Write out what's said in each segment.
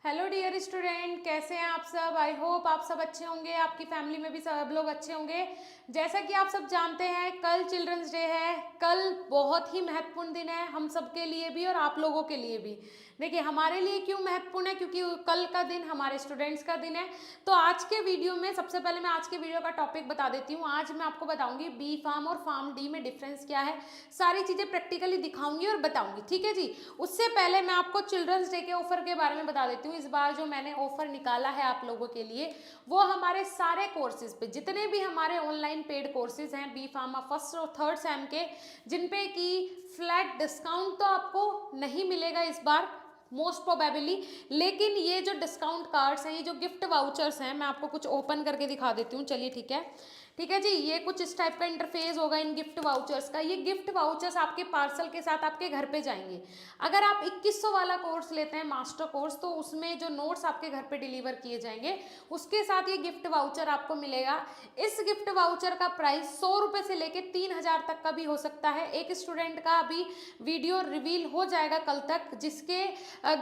Hello dear student, कैसे हैं आप सब। आई होप आप सब अच्छे होंगे, आपकी फैमिली में भी सब लोग अच्छे होंगे। जैसा कि आप सब जानते हैं, कल चिल्ड्रंस डे है। कल बहुत ही महत्वपूर्ण दिन है हम सब के लिए भी और आप लोगों के लिए भी। देखिए, हमारे लिए क्यों महत्वपूर्ण है, क्योंकि कल का दिन हमारे स्टूडेंट्स का दिन है। तो आज के वीडियो में सबसे पहले मैं आज के वीडियो का टॉपिक बता देती हूँ। आज मैं आपको बताऊंगी बी फार्म और फार्म डी में डिफरेंस क्या है। सारी चीज़ें प्रैक्टिकली दिखाऊंगी और बताऊंगी, ठीक है जी। उससे पहले मैं आपको चिल्ड्रंस डे के ऑफर के बारे में बता देती हूँ। इस बार जो मैंने ऑफर निकाला है आप लोगों के लिए, वो हमारे सारे कोर्सेज पे, जितने भी हमारे ऑनलाइन पेड कोर्सेज हैं बी फार्मा फर्स्ट और थर्ड सेम के, जिन पे कि फ्लैट डिस्काउंट तो आपको नहीं मिलेगा इस बार मोस्ट प्रोबेबली, लेकिन ये जो डिस्काउंट कार्ड्स हैं, ये जो गिफ्ट वाउचर्स हैं, मैं आपको कुछ ओपन करके दिखा देती हूँ। चलिए ठीक है, ठीक है जी। ये कुछ इस टाइप का इंटरफेस होगा इन गिफ्ट वाउचर्स का। ये गिफ्ट वाउचर्स आपके पार्सल के साथ आपके घर पे जाएंगे। अगर आप 2100 वाला कोर्स लेते हैं मास्टर कोर्स, तो उसमें जो नोट्स आपके घर पे डिलीवर किए जाएंगे, उसके साथ ये गिफ्ट वाउचर आपको मिलेगा। इस गिफ्ट वाउचर का प्राइस 100 रुपये से लेके 3000 तक का भी हो सकता है। एक स्टूडेंट का अभी वीडियो रिवील हो जाएगा कल तक, जिसके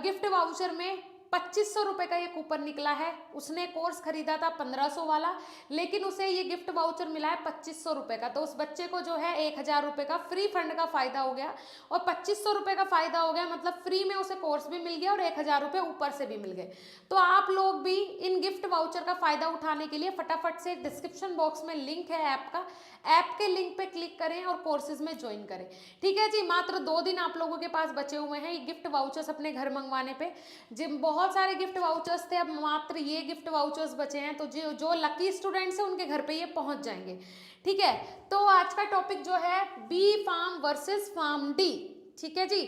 गिफ्ट वाउचर में 2500 रुपये का ये कूपन निकला है। उसने कोर्स खरीदा था 1500 वाला, लेकिन उसे ये गिफ्ट वाउचर मिला है 2500 रुपये का। तो उस बच्चे को जो है 1000 रुपये का फ्री फंड का फायदा हो गया, और 2500 रुपये का फायदा हो गया, मतलब फ्री में उसे कोर्स भी मिल गया और 1000 रुपये ऊपर से भी मिल गए। तो आप लोग भी इन गिफ्ट वाउचर का फायदा उठाने के लिए फटाफट से डिस्क्रिप्शन बॉक्स में लिंक है ऐप का, ऐप के लिंक पे क्लिक करें और कोर्सेज में ज्वाइन करें, ठीक है जी। मात्र 2 दिन आप लोगों के पास बचे हुए हैं ये गिफ्ट वाउचर्स अपने घर मंगवाने पे। जिम बहुत सारे गिफ्ट वाउचर्स थे, अब मात्र ये गिफ्ट वाउचर्स बचे हैं। तो जो जो लकी स्टूडेंट्स हैं उनके घर पे ये पहुंच जाएंगे, ठीक है। तो आज का टॉपिक जो है B pharm versus pharm D, ठीक है जी।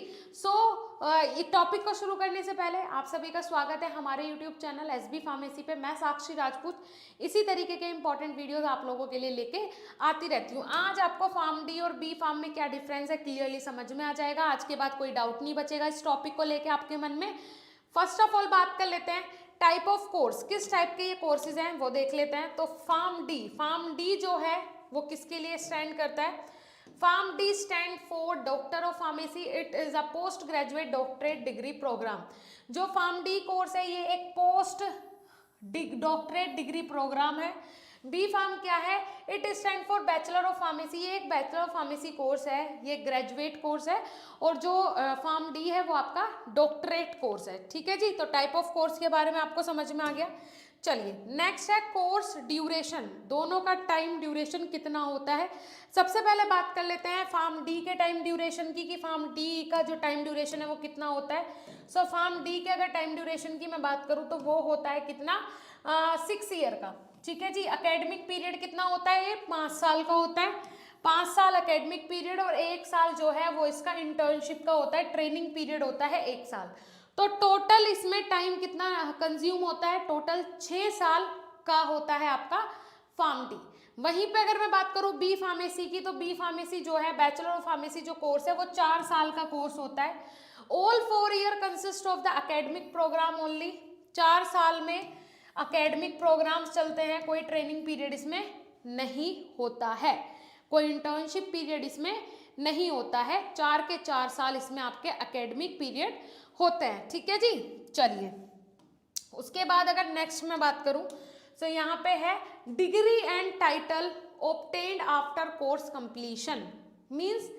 इस टॉपिक को शुरू करने से पहले आप सभी का स्वागत है हमारे यूट्यूब चैनल एसबी फार्मेसी पे। मैं साक्षी राजपूत इसी तरीके के इंपॉर्टेंट वीडियोस आप लोगों के लिए लेके आती रहती हूँ। आज आपको फार्म डी और बी फार्म में क्या डिफरेंस है क्लियरली समझ में आ जाएगा। आज के बाद कोई डाउट नहीं बचेगा इस टॉपिक को लेके आपके मन में। फर्स्ट ऑफ ऑल बात कर लेते हैं टाइप ऑफ कोर्स, किस टाइप के ये कोर्सेज हैं वो देख लेते हैं। तो फार्म डी जो है वो किसके लिए स्टैंड करता है। Pharm D stand for doctor of pharmacy. It is a post graduate doctorate degree program. जो फार्म डी कोर्स है ये एक पोस्ट डॉक्टरेट डिग्री प्रोग्राम है। बी फार्म क्या है, it stand for bachelor of pharmacy. ये एक बैचलर ऑफ फार्मेसी कोर्स है, ये ग्रेजुएट कोर्स है। और जो फार्म डी है वो आपका डॉक्टरेट कोर्स है, ठीक है जी। तो टाइप ऑफ कोर्स के बारे में आपको समझ में आ गया। चलिए नेक्स्ट है कोर्स ड्यूरेशन, दोनों का टाइम ड्यूरेशन कितना होता है। सबसे पहले बात कर लेते हैं फार्म डी के टाइम ड्यूरेशन की, कि फार्म डी का जो टाइम ड्यूरेशन है वो कितना होता है। सो फार्म डी के अगर टाइम ड्यूरेशन की मैं बात करूँ तो वो होता है कितना, 6 ईयर का, ठीक है जी। एकेडमिक पीरियड कितना होता है, ये 5 साल का होता है। 5 साल एकेडमिक पीरियड, और 1 साल जो है वो इसका इंटर्नशिप का होता है, ट्रेनिंग पीरियड होता है 1 साल। तो टोटल इसमें टाइम कितना कंज्यूम होता है, टोटल 6 साल का होता है आपका फार्म डी। वहीं पे अगर मैं बात करूं बी फार्मेसी की, तो बी फार्मेसी जो है बैचलर ऑफ फार्मेसी जो कोर्स है वो 4 साल का कोर्स होता है। All 4 year consist of the academic program only. 4 साल में एकेडमिक प्रोग्राम्स चलते हैं, कोई ट्रेनिंग पीरियड इसमें नहीं होता है, कोई इंटर्नशिप पीरियड इसमें नहीं होता है। 4 के 4 साल इसमें आपके एकेडमिक पीरियड होते हैं, ठीक है जी। चलिए उसके बाद अगर नेक्स्ट मैं बात करूं तो यहाँ पे है degree and title obtained after course completion. Means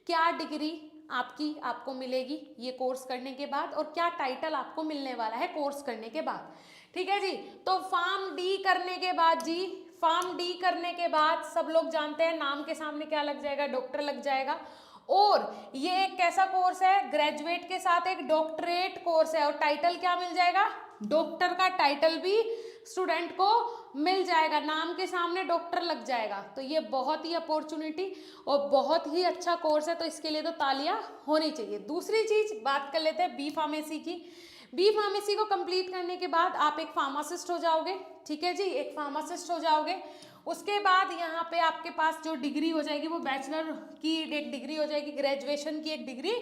क्या डिग्री आपको मिलेगी ये कोर्स करने के बाद, और क्या टाइटल आपको मिलने वाला है कोर्स करने के बाद, ठीक है जी। तो फार्म डी करने के बाद जी, फार्म डी करने के बाद सब लोग जानते हैं नाम के सामने क्या लग जाएगा, डॉक्टर लग जाएगा। और ये एक कैसा कोर्स है, ग्रेजुएट के साथ एक डॉक्टरेट कोर्स है, और टाइटल क्या मिल जाएगा, डॉक्टर का टाइटल भी स्टूडेंट को मिल जाएगा, नाम के सामने डॉक्टर लग जाएगा। तो ये बहुत ही अपॉर्चुनिटी और बहुत ही अच्छा कोर्स है, तो इसके लिए तो तालियां होनी चाहिए। दूसरी चीज बात कर लेते हैं बी फार्मेसी की। बी फार्मेसी को कंप्लीट करने के बाद आप एक फार्मासिस्ट हो जाओगे, ठीक है जी, एक फार्मासिस्ट हो जाओगे। उसके बाद यहाँ पे आपके पास जो डिग्री हो जाएगी वो बैचलर की एक डिग्री हो जाएगी, ग्रेजुएशन की एक डिग्री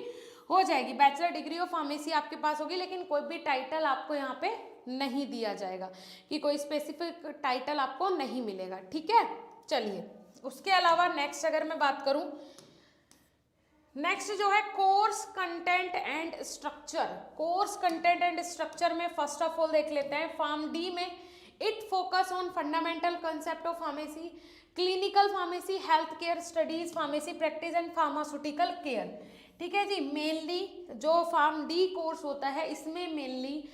हो जाएगी, बैचलर डिग्री ऑफ फार्मेसी आपके पास होगी। लेकिन कोई भी टाइटल आपको यहाँ पे नहीं दिया जाएगा, कि कोई स्पेसिफिक टाइटल आपको नहीं मिलेगा, ठीक है। चलिए उसके अलावा नेक्स्ट अगर मैं बात करूँ, नेक्स्ट जो है course content and structure. Course content and structure में फर्स्ट ऑफ ऑल देख लेते हैं फार्म डी में it focus on fundamental concept of pharmacy, clinical pharmacy, health care studies, pharmacy practice and pharmaceutical care. ठीक है जी, mainly जो pharm D course होता है इसमें मेनली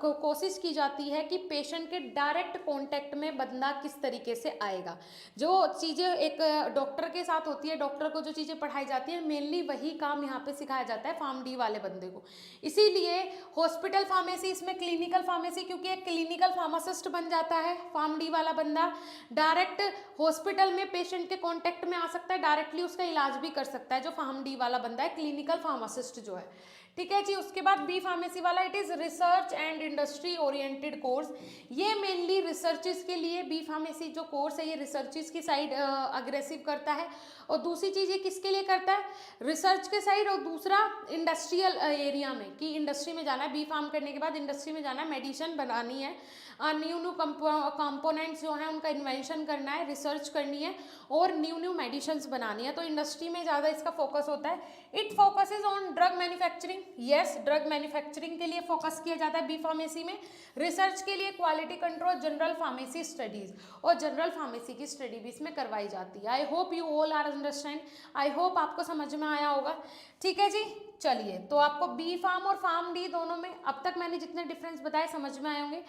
कोशिश की जाती है कि पेशेंट के डायरेक्ट कांटेक्ट में बंदा किस तरीके से आएगा। जो चीज़ें एक डॉक्टर के साथ होती है, डॉक्टर को जो चीज़ें पढ़ाई जाती है मेनली वही काम यहाँ पे सिखाया जाता है फार्म डी वाले बंदे को। इसीलिए हॉस्पिटल फार्मेसी, इसमें क्लिनिकल फार्मेसी, क्योंकि एक क्लिनिकल फार्मासिस्ट बन जाता है फार्म डी वाला बंदा, डायरेक्ट हॉस्पिटल में पेशेंट के कॉन्टेक्ट में आ सकता है, डायरेक्टली उसका इलाज भी कर सकता है जो फार्म डी वाला बंदा है, क्लिनिकल फार्मासिस्ट जो है। ठीक है जी, उसके बाद बी फार्मेसी वाला it is research and industry oriented course. ये मेनली रिसर्चेस के लिए, बी फार्मेसी जो कोर्स है ये रिसर्चेस की साइड अग्रेसिव करता है। और दूसरी चीज़ ये किसके लिए करता है, रिसर्च के साइड, और दूसरा इंडस्ट्रियल एरिया में, कि इंडस्ट्री में जाना है, बी फार्म करने के बाद इंडस्ट्री में जाना है, मेडिसिन बनानी है, न्यू न्यू कंपोनेंट्स जो हैं उनका इन्वेंशन करना है, रिसर्च करनी है और न्यू न्यू मेडिसिन्स बनानी है, तो इंडस्ट्री में ज़्यादा इसका फोकस होता है। It focuses on drug manufacturing, yes drug manufacturing के लिए फोकस किया जाता है बी फार्मेसी में। रिसर्च के लिए quality control, general pharmacy studies, और जनरल फार्मेसी की स्टडी भी इसमें करवाई जाती है। I hope you all are understand, I hope आपको समझ में आया होगा। ठीक है जी, चलिए तो आपको बी फार्म और फार्म डी दोनों में अब तक मैंने जितने डिफरेंस बताए समझ में आए होंगे।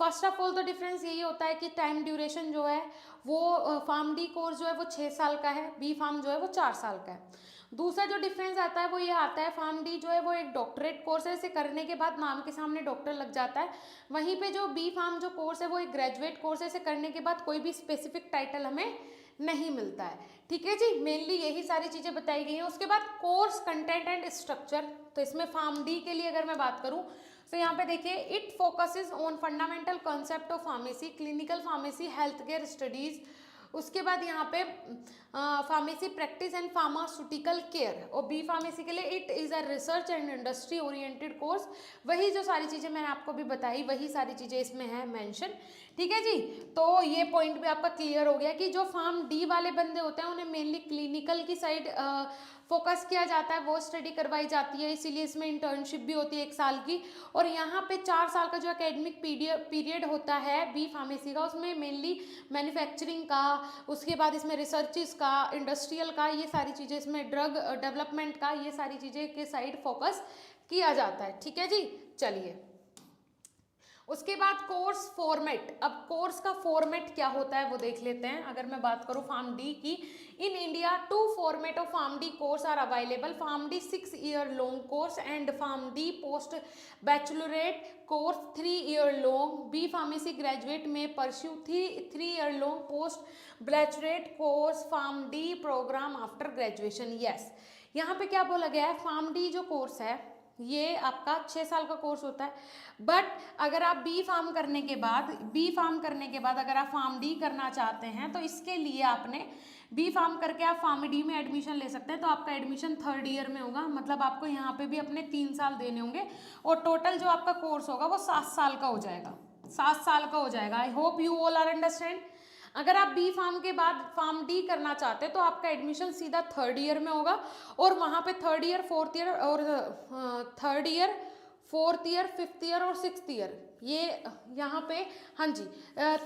फर्स्ट ऑफ ऑल तो डिफरेंस यही होता है कि टाइम ड्यूरेशन जो है वो फार्म डी कोर्स जो है वो 6 साल का है, बी फार्म जो है वो 4 साल का है। दूसरा जो डिफरेंस आता है वो ये आता है, फार्म डी जो है वो एक डॉक्टरेट कोर्स है, इसे करने के बाद नाम के सामने डॉक्टर लग जाता है। वहीं पे जो बी फार्म जो कोर्स है वो एक ग्रेजुएट कोर्स है, इसे करने के बाद कोई भी स्पेसिफिक टाइटल हमें नहीं मिलता है। ठीक है जी, मेनली यही सारी चीज़ें बताई गई हैं। उसके बाद कोर्स कंटेंट एंड स्ट्रक्चर, तो इसमें फार्म डी के लिए अगर मैं बात करूँ तो यहाँ पे देखिए it focuses on fundamental concept of pharmacy, clinical pharmacy, health care studies. उसके बाद यहाँ पे pharmacy practice and pharmaceutical care. और बी फार्मेसी के लिए it is a research and industry oriented course. वही जो सारी चीज़ें मैंने आपको भी बताई वही सारी चीज़ें इसमें है मेंशन। ठीक है जी, तो ये पॉइंट भी आपका क्लियर हो गया कि जो फार्म डी वाले बंदे होते हैं उन्हें मेनली क्लिनिकल की साइड फोकस किया जाता है, वो स्टडी करवाई जाती है, इसीलिए इसमें इंटर्नशिप भी होती है 1 साल की। और यहाँ पे 4 साल का जो एकेडमिक पीरियड होता है बी फार्मेसी का, उसमें मेनली मैन्युफैक्चरिंग का, उसके बाद इसमें रिसर्चेस का, इंडस्ट्रियल का, ये सारी चीज़ें, इसमें ड्रग डेवलपमेंट का, ये सारी चीज़ें के साइड फोकस किया जाता है। ठीक है जी, चलिए उसके बाद कोर्स फॉर्मेट। अब कोर्स का फॉर्मेट क्या होता है वो देख लेते हैं। अगर मैं बात करूँ फार्म डी की, in India 2 format of pharm D course are available, pharm D 6 year long course and pharm D post baccalaureate course 3 year long. B pharmacy graduate में pursue 3 year long post baccalaureate course pharm D program after graduation. Yes, यहाँ पे क्या बोला गया है, pharm D जो course है ये आपका 6 साल का कोर्स होता है। बट अगर आप बी फार्म करने के बाद अगर आप फार्म डी करना चाहते हैं तो इसके लिए आपने बी फार्म करके आप फार्म डी में एडमिशन ले सकते हैं। तो आपका एडमिशन 3rd ईयर में होगा, मतलब आपको यहाँ पे भी अपने 3 साल देने होंगे और टोटल जो आपका कोर्स होगा वो 7 साल का हो जाएगा, 7 साल का हो जाएगा। I hope you all are understand. अगर आप बी फार्म के बाद फार्म डी करना चाहते हैं तो आपका एडमिशन सीधा 3rd ईयर में होगा और वहाँ पे 3rd ईयर 4th ईयर और 3rd year 4th year 5th year और 6th ईयर, ये यहाँ पे हाँ जी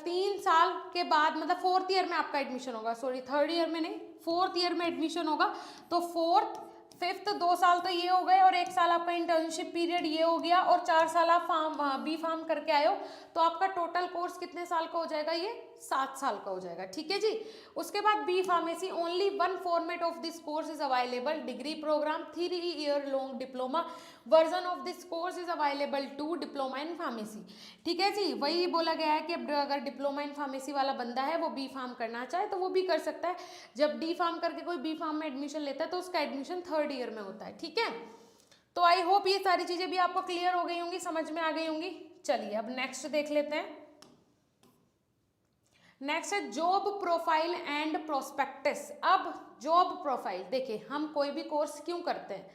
3 साल के बाद, मतलब 4th ईयर में आपका एडमिशन होगा, सॉरी 3rd ईयर में नहीं 4th ईयर में एडमिशन होगा। तो 4th 5th 2 साल तो ये हो गए और 1 साल आपका इंटर्नशिप पीरियड ये हो गया और 4 साल आप बी फार्म करके आए हो, तो आपका टोटल कोर्स कितने साल का हो जाएगा, ये 7 साल का हो जाएगा। ठीक है जी, उसके बाद B pharmacy only 1 format of this course is available, degree program 3 year long diploma version of this course is available to diploma in pharmacy. ठीक है जी, वही बोला गया है कि अगर डिप्लोमा इन फार्मेसी वाला बंदा है वो बी फार्म करना चाहे तो वो भी कर सकता है। जब डी फार्म करके कोई बी फार्म में एडमिशन लेता है तो उसका एडमिशन 3rd ईयर में होता है। ठीक है, तो आई होप ये सारी चीजें भी आपको क्लियर हो गई होंगी, समझ में आ गई होंगी। चलिए अब नेक्स्ट देख लेते हैं। नेक्स्ट है जॉब प्रोफाइल एंड प्रोस्पेक्टस। अब जॉब प्रोफाइल देखिए, हम कोई भी कोर्स क्यों करते हैं,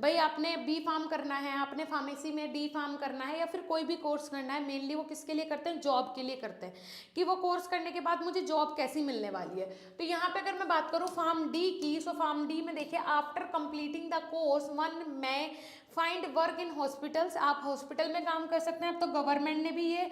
भाई आपने बी फार्म करना है, आपने फार्मेसी में डी फार्म करना है, या फिर कोई भी कोर्स करना है, मेनली वो किसके लिए करते हैं, जॉब के लिए करते हैं, कि वो कोर्स करने के बाद मुझे जॉब कैसी मिलने वाली है। तो यहाँ पे अगर मैं बात करूँ फार्म डी की, सो फार्म डी में देखिए, after completing the course one में फाइंड वर्क इन हॉस्पिटल्स, आप हॉस्पिटल में काम कर सकते हैं। अब तो गवर्नमेंट ने भी ये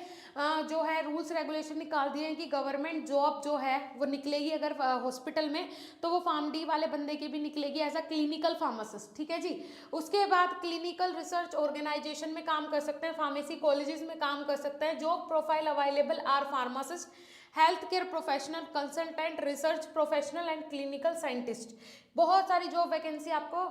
जो है रूल्स रेगुलेशन निकाल दिए हैं कि गवर्नमेंट जॉब जो है वो निकलेगी अगर हॉस्पिटल में, तो वो फार्म डी वाले बंदे की भी निकलेगी एज अ क्लिनिकल फार्मासिस्ट, ठीक है जी। उसके बाद क्लिनिकल रिसर्च ऑर्गेनाइजेशन में काम कर सकते हैं, फार्मेसी कॉलेजेस में काम कर सकते हैं। Job profile available are pharmacist, health care professional, consultant, research professional and clinical scientist. बहुत सारी जॉब वैकेंसी आपको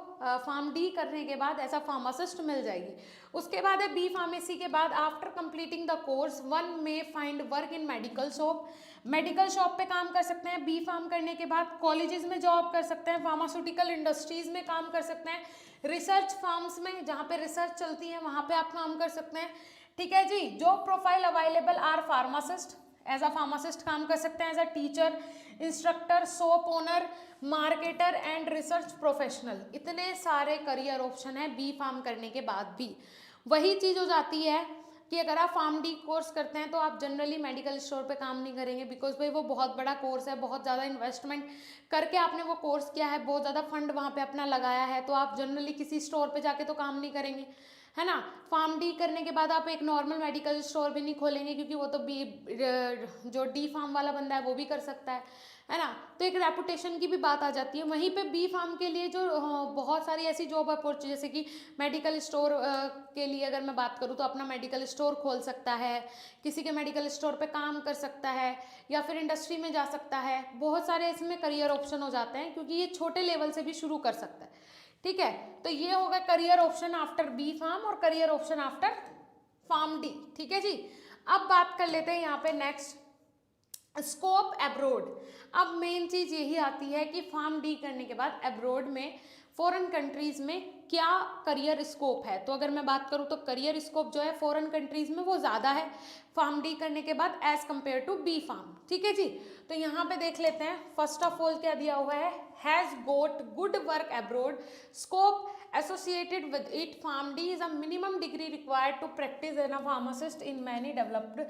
फार्म डी करने के बाद ऐसा फार्मासिस्ट मिल जाएगी। उसके बाद है बी फार्मेसी के बाद, after completing the course one में find work in medical shop, medical shop पे काम कर सकते हैं। बी फार्म करने के बाद कॉलेजेस में जॉब कर सकते हैं, फार्मास्यूटिकल इंडस्ट्रीज में काम कर सकते हैं, रिसर्च फार्म्स में जहाँ पे रिसर्च चलती है वहाँ पे आप काम कर सकते हैं, ठीक है जी। Job profile available are pharmacist, as a pharmacist काम कर सकते हैं, as a teacher, instructor, shop owner, marketer and research professional. इतने सारे करियर ऑप्शन है बी फार्म करने के बाद भी। वही चीज़ हो जाती है कि अगर आप फार्म डी कोर्स करते हैं तो आप जनरली मेडिकल स्टोर पे काम नहीं करेंगे, बिकॉज भाई वो बहुत बड़ा कोर्स है, बहुत ज़्यादा इन्वेस्टमेंट करके आपने वो कोर्स किया है, बहुत ज़्यादा फंड वहाँ पे अपना लगाया है, तो आप जनरली किसी स्टोर पे जाके तो काम नहीं करेंगे, है ना। फार्म डी करने के बाद आप एक नॉर्मल मेडिकल स्टोर भी नहीं खोलेंगे, क्योंकि वो तो बी जो डी फार्म वाला बंदा है वो भी कर सकता है ना। तो एक रेपुटेशन की भी बात आ जाती है। वहीं पे बी फार्म के लिए जो बहुत सारी ऐसी जॉब अपॉर्चुनिटी, जैसे कि मेडिकल स्टोर के लिए अगर मैं बात करूँ तो अपना मेडिकल स्टोर खोल सकता है, किसी के मेडिकल स्टोर पे काम कर सकता है, या फिर इंडस्ट्री में जा सकता है। बहुत सारे इसमें करियर ऑप्शन हो जाते हैं, क्योंकि ये छोटे लेवल से भी शुरू कर सकता है, ठीक है। तो ये होगा career option after B pharm और career option after pharm D, ठीक है जी। अब बात कर लेते हैं यहाँ पे नेक्स्ट, स्कोप एब्रोड। अब मेन चीज यही आती है कि फार्म डी करने के बाद एब्रोड में, फॉरेन कंट्रीज में क्या करियर स्कोप है। तो अगर मैं बात करूँ तो करियर स्कोप जो है फॉरेन कंट्रीज में वो ज़्यादा है फार्म डी करने के बाद as compare to B pharm, ठीक है जी। तो यहाँ पे देख लेते हैं, फर्स्ट ऑफ ऑल क्या दिया हुआ है, has got good work abroad, scope associated with it, farm D is a minimum degree required to practice as a pharmacist in many developed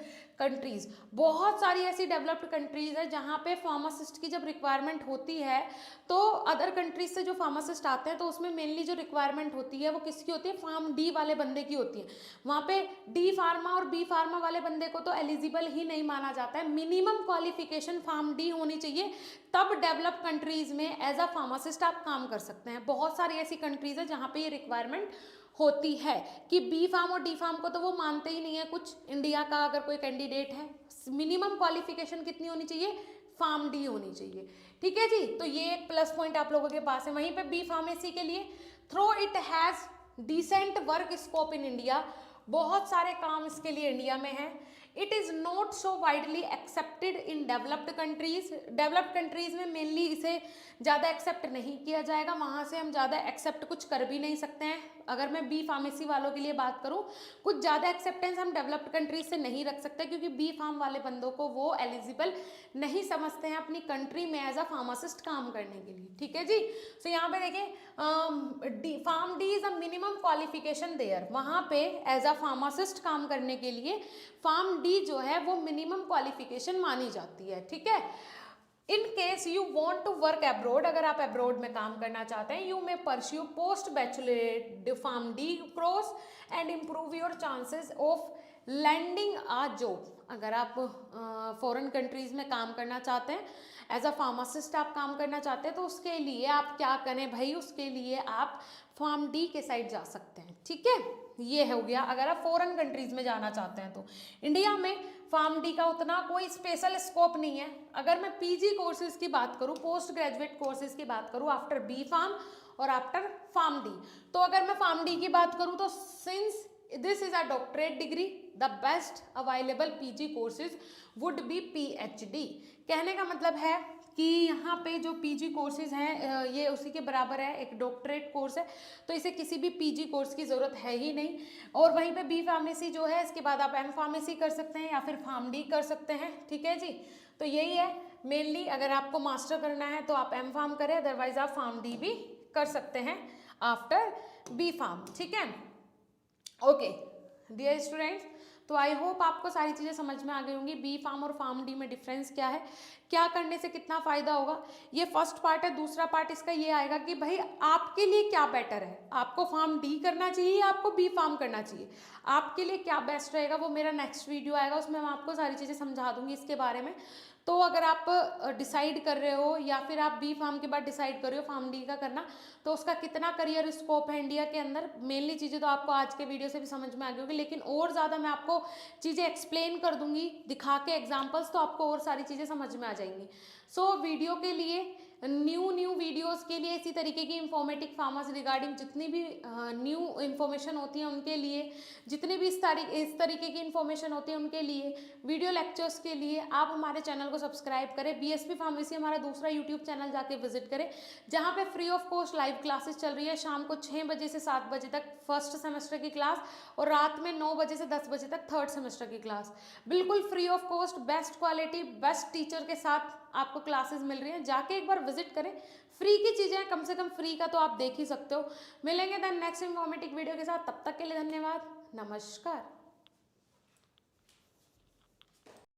countries। बहुत सारी ऐसी डेवलप्ड कंट्रीज है जहाँ पे फार्मासिस्ट की जब रिक्वायरमेंट होती है तो अदर कंट्रीज से जो फार्मासिस्ट आते हैं तो उसमें मेनली जो रिक्वायरमेंट होती है वो किसकी होती है, फार्म डी वाले बंदे की होती है। वहाँ पे डी फार्मा और बी फार्मा वाले बंदे को तो एलिजिबल ही नहीं माना जाता है, मिनिमम क्वालिफिकेशन फार्म डी होनी चाहिए, तब डेवलप कंट्रीज में एज अ फार्मासिस्ट आप काम कर सकते हैं। बहुत सारी ऐसी कंट्रीज है जहाँ पे ये रिक्वायरमेंट होती है कि बी फार्म और डी फार्म को तो वो मानते ही नहीं है। कुछ इंडिया का अगर कोई कैंडिडेट है, मिनिमम क्वालिफिकेशन कितनी होनी चाहिए, फार्म डी होनी चाहिए, ठीक है जी। तो ये एक प्लस पॉइंट आप लोगों के पास है। वहीं पे बी फार्मेसी के लिए, through it has decent work scope in India, बहुत सारे काम इसके लिए इंडिया में है। It is not so widely accepted in developed countries, developed countries में मेनली इसे ज़्यादा एक्सेप्ट नहीं किया जाएगा, वहाँ से हम ज़्यादा एक्सेप्ट कुछ कर भी नहीं सकते हैं। अगर मैं बी फार्मेसी वालों के लिए बात करूँ, कुछ ज़्यादा एक्सेप्टेंस हम डेवलप्ड कंट्रीज से नहीं रख सकते, क्योंकि बी फार्म वाले बंदों को वो एलिजिबल नहीं समझते हैं अपनी कंट्री में एज अ फार्मासिस्ट काम करने के लिए, ठीक है जी। सो यहाँ पे देखिए, pharm D is a minimum qualification there, वहाँ पे एज अ फार्मासिस्ट काम करने के लिए फार्म डी जो है वो मिनिमम क्वालिफिकेशन मानी जाती है, ठीक है। In case you want to work abroad, अगर आप एब्रोड में काम करना चाहते हैं, you may pursue post bachelorate pharm D course and improve your chances of landing a job. अगर आप फॉरेन कंट्रीज में काम करना चाहते हैं, एज अ फार्मासिस्ट आप काम करना चाहते हैं, तो उसके लिए आप क्या करें भाई, उसके लिए आप फार्म डी के साइड जा सकते हैं, ठीक है। ये हो गया अगर आप फॉरेन कंट्रीज में जाना चाहते हैं। तो इंडिया में फार्म डी का उतना कोई स्पेशल स्कोप नहीं है। अगर मैं पीजी कोर्सेज की बात करूँ, पोस्ट ग्रेजुएट कोर्सेज की बात करूँ आफ्टर बी फार्म और आफ्टर फार्म डी, तो अगर मैं फार्म डी की बात करूँ तो since this is a doctorate degree, the best available PG courses would be PhD. कहने का मतलब है कि यहाँ पे जो पीजी कोर्सेज हैं ये उसी के बराबर है, एक डॉक्टरेट कोर्स है, तो इसे किसी भी पीजी कोर्स की ज़रूरत है ही नहीं। और वहीं पे बी फार्मेसी जो है, इसके बाद आप एम फार्मेसी कर सकते हैं या फिर फार्म डी कर सकते हैं, ठीक है जी। तो यही है मेनली, अगर आपको मास्टर करना है तो आप एम फार्म करें, अदरवाइज आप फार्म डी भी कर सकते हैं आफ्टर बी फार्म, ठीक है। ओके डियर स्टूडेंट्स, तो आई होप आपको सारी चीज़ें समझ में आ गई होंगी। बी फार्म और फार्म डी में डिफरेंस क्या है, क्या करने से कितना फ़ायदा होगा, ये फर्स्ट पार्ट है। दूसरा पार्ट इसका ये आएगा कि भाई आपके लिए क्या बेटर है, आपको फार्म डी करना चाहिए या आपको बी फार्म करना चाहिए, आपके लिए क्या बेस्ट रहेगा, वो मेरा नेक्स्ट वीडियो आएगा, उसमें मैं आपको सारी चीज़ें समझा दूंगी इसके बारे में। तो अगर आप डिसाइड कर रहे हो या फिर आप बी फार्म के बाद डिसाइड कर रहे हो फार्म डी का करना, तो उसका कितना करियर स्कोप है इंडिया के अंदर, मेनली चीज़ें तो आपको आज के वीडियो से भी समझ में आ गई होगी, लेकिन और ज़्यादा मैं आपको चीज़ें एक्सप्लेन कर दूंगी दिखा के एग्जाम्पल्स, तो आपको और सारी चीज़ें समझ में आ जाएंगी। सो वीडियो के लिए न्यू वीडियोस के लिए, इसी तरीके की इंफॉर्मेटिव फार्मर्स रिगार्डिंग जितनी भी न्यू इन्फॉर्मेशन होती है उनके लिए, जितने भी इस तरीके की इन्फॉर्मेशन होती है उनके लिए, वीडियो लेक्चर्स के लिए आप हमारे चैनल को सब्सक्राइब करें। बीएसपी फार्मेसी हमारा दूसरा यूट्यूब चैनल जाके विजिट करें, जहाँ पे free of cost live classes चल रही है शाम को 6 बजे से 7 बजे तक फर्स्ट सेमेस्टर की क्लास, और रात में 9 बजे से 10 बजे तक थर्ड सेमेस्टर की क्लास, बिल्कुल free of cost, best quality, best teacher के साथ आपको क्लासेस मिल रही हैं। जाके एक बार विजिट करें, फ्री की चीज़ें, कम से कम फ्री का तो आप देख ही सकते हो। मिलेंगे देन नेक्स्ट इन्फॉर्मेटिव वीडियो के साथ, तब तक के लिए धन्यवाद, नमस्कार।